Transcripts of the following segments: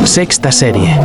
Sexta serie.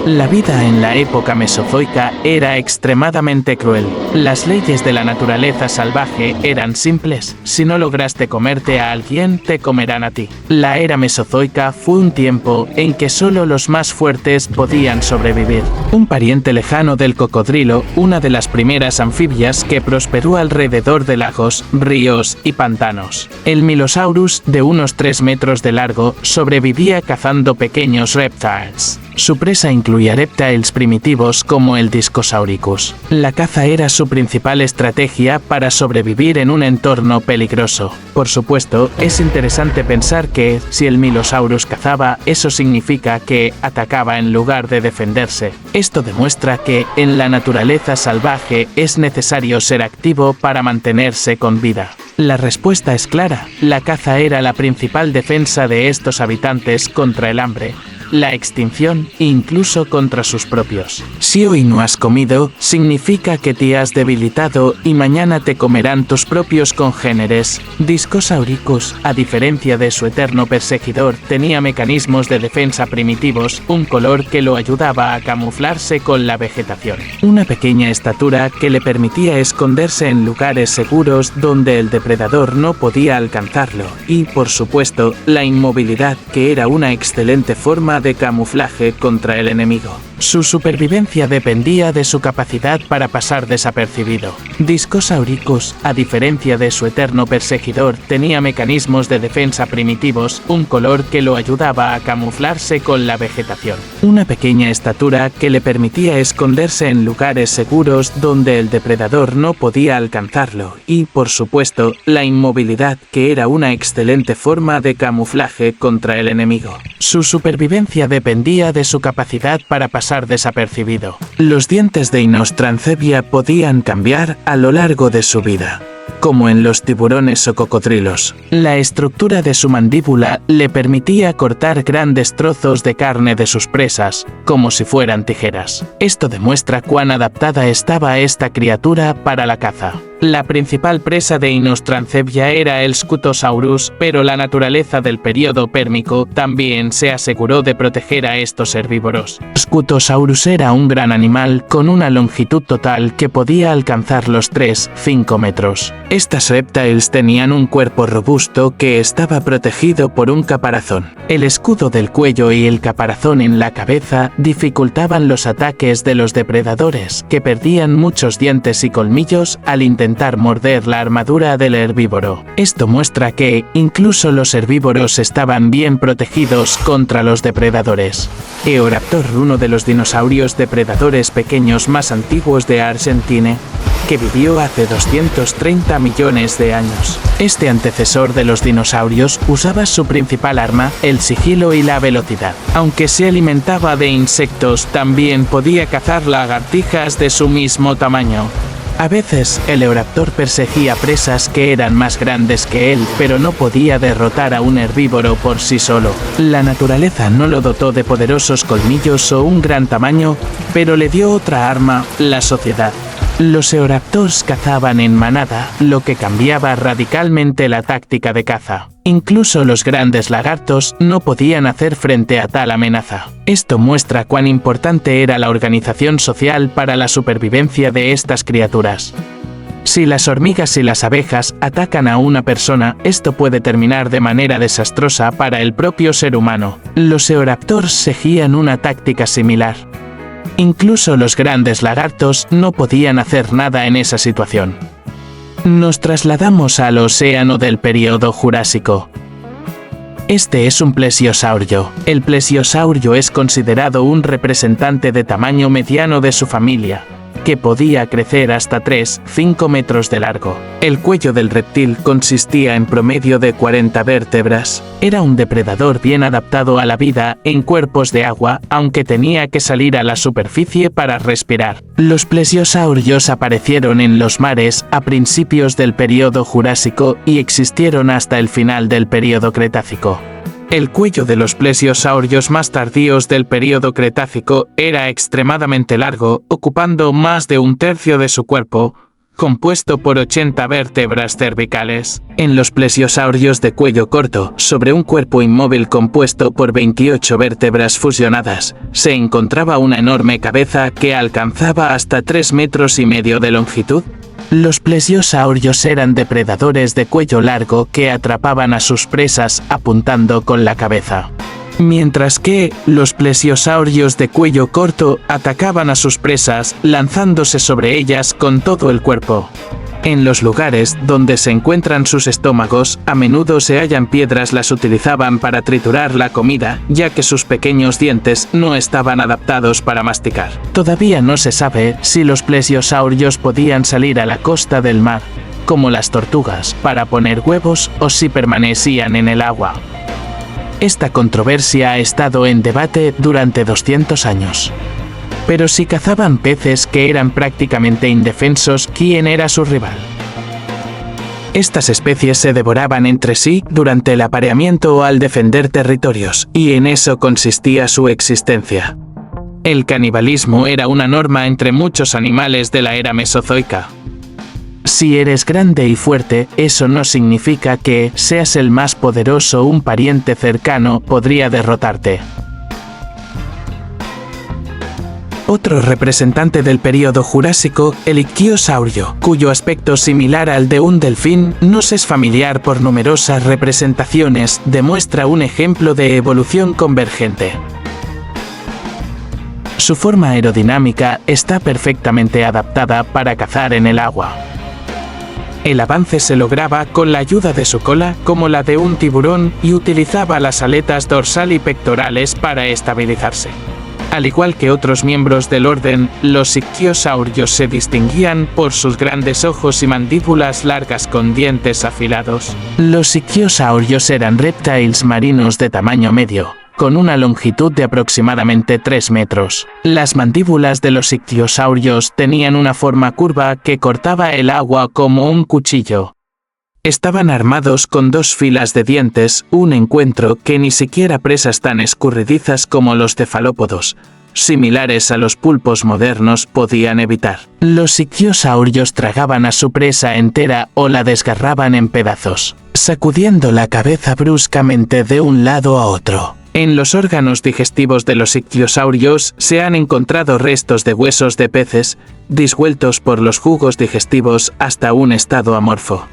La vida en la época mesozoica era extremadamente cruel. Las leyes de la naturaleza salvaje eran simples. Si no lograste comerte a alguien, te comerán a ti. La era mesozoica fue un tiempo en que solo los más fuertes podían sobrevivir. Un pariente lejano del cocodrilo, una de las primeras anfibias que prosperó alrededor de lagos, ríos y pantanos. El Milosaurus, de unos 3 metros de largo, sobrevivía cazando pequeños reptiles. Su presa incluía reptiles primitivos como el Discosauricus. La caza era su principal estrategia para sobrevivir en un entorno peligroso. Por supuesto, es interesante pensar que, si el Milosaurus cazaba, eso significa que atacaba en lugar de defenderse. Esto demuestra que, en la naturaleza salvaje, es necesario ser activo para mantenerse con vida. La respuesta es clara: la caza era la principal defensa de estos habitantes contra el hambre, la extinción e incluso contra sus propios. Si hoy no has comido, significa que te has debilitado y mañana te comerán tus propios congéneres. Discosauricus, a diferencia de su eterno perseguidor, tenía mecanismos de defensa primitivos, un color que lo ayudaba a camuflarse con la vegetación, una pequeña estatura que le permitía esconderse en lugares seguros donde el depredador no podía alcanzarlo, y, por supuesto, la inmovilidad, que era una excelente forma de camuflaje contra el enemigo. Su supervivencia dependía de su capacidad para pasar desapercibido. Discosauricus, a diferencia de su eterno perseguidor, tenía mecanismos de defensa primitivos, un color que lo ayudaba a camuflarse con la vegetación, una pequeña estatura que le permitía esconderse en lugares seguros donde el depredador no podía alcanzarlo, y, por supuesto, la inmovilidad, que era una excelente forma de camuflaje contra el enemigo. Su supervivencia dependía de su capacidad para pasar desapercibido. Los dientes de Inostrancebia podían cambiar a lo largo de su vida, como en los tiburones o cocodrilos. La estructura de su mandíbula le permitía cortar grandes trozos de carne de sus presas, como si fueran tijeras. Esto demuestra cuán adaptada estaba esta criatura para la caza. La principal presa de Inostrancebia era el Scutosaurus, pero la naturaleza del período pérmico también se aseguró de proteger a estos herbívoros. Scutosaurus era un gran animal con una longitud total que podía alcanzar los 3-5 metros. Estas reptiles tenían un cuerpo robusto que estaba protegido por un caparazón. El escudo del cuello y el caparazón en la cabeza dificultaban los ataques de los depredadores, que perdían muchos dientes y colmillos al intentar morder la armadura del herbívoro. Esto muestra que, incluso los herbívoros estaban bien protegidos contra los depredadores. Eoraptor, uno de los dinosaurios depredadores pequeños más antiguos de Argentina, que vivió hace 230 millones de años. Este antecesor de los dinosaurios usaba su principal arma, el sigilo y la velocidad. Aunque se alimentaba de insectos, también podía cazar lagartijas de su mismo tamaño. A veces, el Eoraptor perseguía presas que eran más grandes que él, pero no podía derrotar a un herbívoro por sí solo. La naturaleza no lo dotó de poderosos colmillos o un gran tamaño, pero le dio otra arma: la sociedad. Los Eoraptors cazaban en manada, lo que cambiaba radicalmente la táctica de caza. Incluso los grandes lagartos no podían hacer frente a tal amenaza. Esto muestra cuán importante era la organización social para la supervivencia de estas criaturas. Si las hormigas y las abejas atacan a una persona, esto puede terminar de manera desastrosa para el propio ser humano. Los Eoraptors seguían una táctica similar. Incluso los grandes lagartos no podían hacer nada en esa situación. Nos trasladamos al océano del período Jurásico. Este es un plesiosaurio. El plesiosaurio es considerado un representante de tamaño mediano de su familia, que podía crecer hasta 3-5 metros de largo. El cuello del reptil consistía en promedio de 40 vértebras. Era un depredador bien adaptado a la vida en cuerpos de agua, aunque tenía que salir a la superficie para respirar. Los plesiosaurios aparecieron en los mares a principios del período Jurásico y existieron hasta el final del período Cretácico. El cuello de los plesiosaurios más tardíos del período Cretácico era extremadamente largo, ocupando más de un tercio de su cuerpo, compuesto por 80 vértebras cervicales. En los plesiosaurios de cuello corto, sobre un cuerpo inmóvil compuesto por 28 vértebras fusionadas, se encontraba una enorme cabeza que alcanzaba hasta 3,5 metros de longitud. Los plesiosaurios eran depredadores de cuello largo que atrapaban a sus presas apuntando con la cabeza. Mientras que los plesiosaurios de cuello corto atacaban a sus presas lanzándose sobre ellas con todo el cuerpo. En los lugares donde se encuentran sus estómagos, a menudo se hallan piedras. Las utilizaban para triturar la comida, ya que sus pequeños dientes no estaban adaptados para masticar. Todavía no se sabe si los plesiosaurios podían salir a la costa del mar, como las tortugas, para poner huevos o si permanecían en el agua. Esta controversia ha estado en debate durante 200 años. Pero si cazaban peces que eran prácticamente indefensos, ¿quién era su rival? Estas especies se devoraban entre sí durante el apareamiento o al defender territorios, y en eso consistía su existencia. El canibalismo era una norma entre muchos animales de la era mesozoica. Si eres grande y fuerte, eso no significa que seas el más poderoso. Un pariente cercano podría derrotarte. Otro representante del período Jurásico, el ictiosaurio, cuyo aspecto similar al de un delfín, nos es familiar por numerosas representaciones, demuestra un ejemplo de evolución convergente. Su forma aerodinámica está perfectamente adaptada para cazar en el agua. El avance se lograba con la ayuda de su cola, como la de un tiburón, y utilizaba las aletas dorsal y pectorales para estabilizarse. Al igual que otros miembros del orden, los ictiosaurios se distinguían por sus grandes ojos y mandíbulas largas con dientes afilados. Los ictiosaurios eran reptiles marinos de tamaño medio, con una longitud de aproximadamente 3 metros. Las mandíbulas de los ictiosaurios tenían una forma curva que cortaba el agua como un cuchillo. Estaban armados con 2 filas de dientes, un encuentro que ni siquiera presas tan escurridizas como los cefalópodos, similares a los pulpos modernos, podían evitar. Los ictiosaurios tragaban a su presa entera o la desgarraban en pedazos, sacudiendo la cabeza bruscamente de un lado a otro. En los órganos digestivos de los ictiosaurios se han encontrado restos de huesos de peces, disueltos por los jugos digestivos hasta un estado amorfo.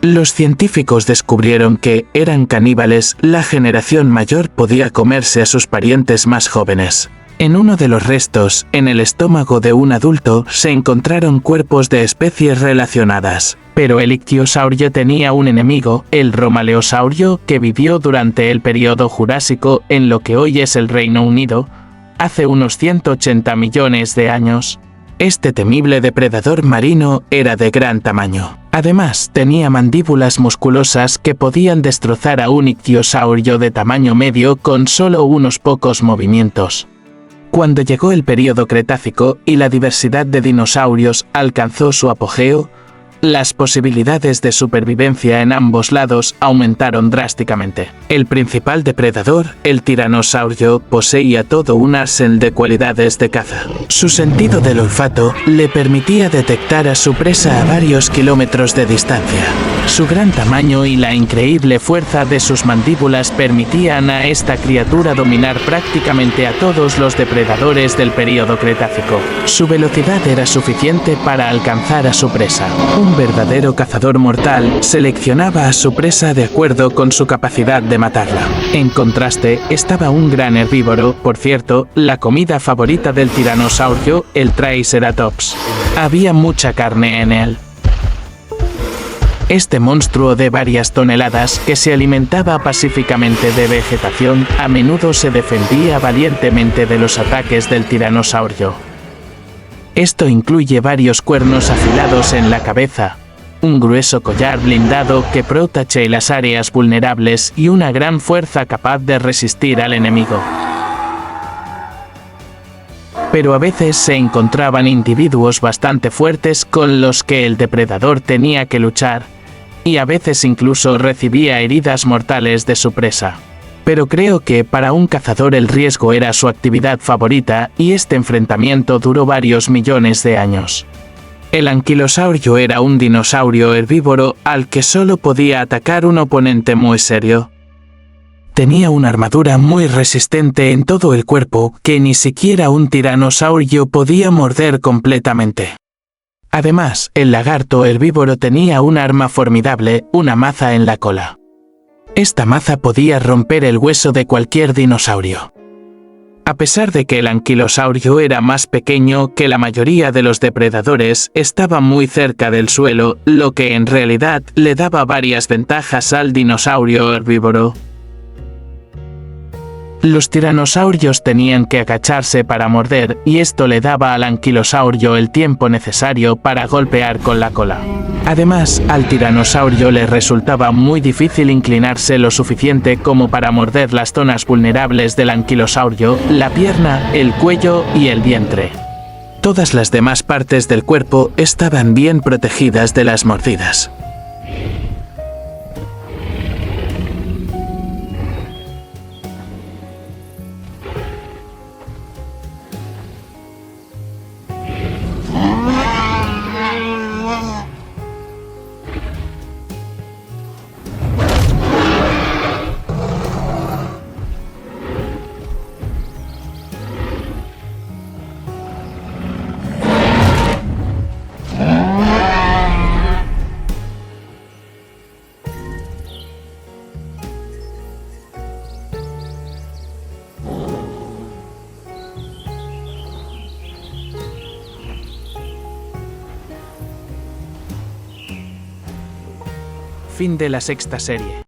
Los científicos descubrieron que eran caníbales. La generación mayor podía comerse a sus parientes más jóvenes. En uno de los restos, en el estómago de un adulto, se encontraron cuerpos de especies relacionadas. Pero el ictiosaurio tenía un enemigo, el romaleosaurio, que vivió durante el período Jurásico en lo que hoy es el Reino Unido, hace unos 180 millones de años. Este temible depredador marino era de gran tamaño. Además, tenía mandíbulas musculosas que podían destrozar a un ictiosaurio de tamaño medio con solo unos pocos movimientos. Cuando llegó el período Cretácico y la diversidad de dinosaurios alcanzó su apogeo, las posibilidades de supervivencia en ambos lados aumentaron drásticamente. El principal depredador, el tiranosaurio, poseía todo un arsenal de cualidades de caza. Su sentido del olfato le permitía detectar a su presa a varios kilómetros de distancia. Su gran tamaño y la increíble fuerza de sus mandíbulas permitían a esta criatura dominar prácticamente a todos los depredadores del período Cretácico. Su velocidad era suficiente para alcanzar a su presa. Un verdadero cazador mortal seleccionaba a su presa de acuerdo con su capacidad de matarla. En contraste, estaba un gran herbívoro, por cierto, la comida favorita del tiranosaurio, el Triceratops. Había mucha carne en él. Este monstruo de varias toneladas, que se alimentaba pacíficamente de vegetación, a menudo se defendía valientemente de los ataques del tiranosaurio. Esto incluye varios cuernos afilados en la cabeza, un grueso collar blindado que protege las áreas vulnerables y una gran fuerza capaz de resistir al enemigo. Pero a veces se encontraban individuos bastante fuertes con los que el depredador tenía que luchar, y a veces incluso recibía heridas mortales de su presa. Pero creo que para un cazador el riesgo era su actividad favorita y este enfrentamiento duró varios millones de años. El anquilosaurio era un dinosaurio herbívoro al que solo podía atacar un oponente muy serio. Tenía una armadura muy resistente en todo el cuerpo que ni siquiera un tiranosaurio podía morder completamente. Además, el lagarto herbívoro tenía un arma formidable, una maza en la cola. Esta maza podía romper el hueso de cualquier dinosaurio. A pesar de que el anquilosaurio era más pequeño que la mayoría de los depredadores, estaba muy cerca del suelo, lo que en realidad le daba varias ventajas al dinosaurio herbívoro. Los tiranosaurios tenían que agacharse para morder, y esto le daba al anquilosaurio el tiempo necesario para golpear con la cola. Además, al tiranosaurio le resultaba muy difícil inclinarse lo suficiente como para morder las zonas vulnerables del anquilosaurio, la pierna, el cuello y el vientre. Todas las demás partes del cuerpo estaban bien protegidas de las mordidas. Fin de la sexta serie.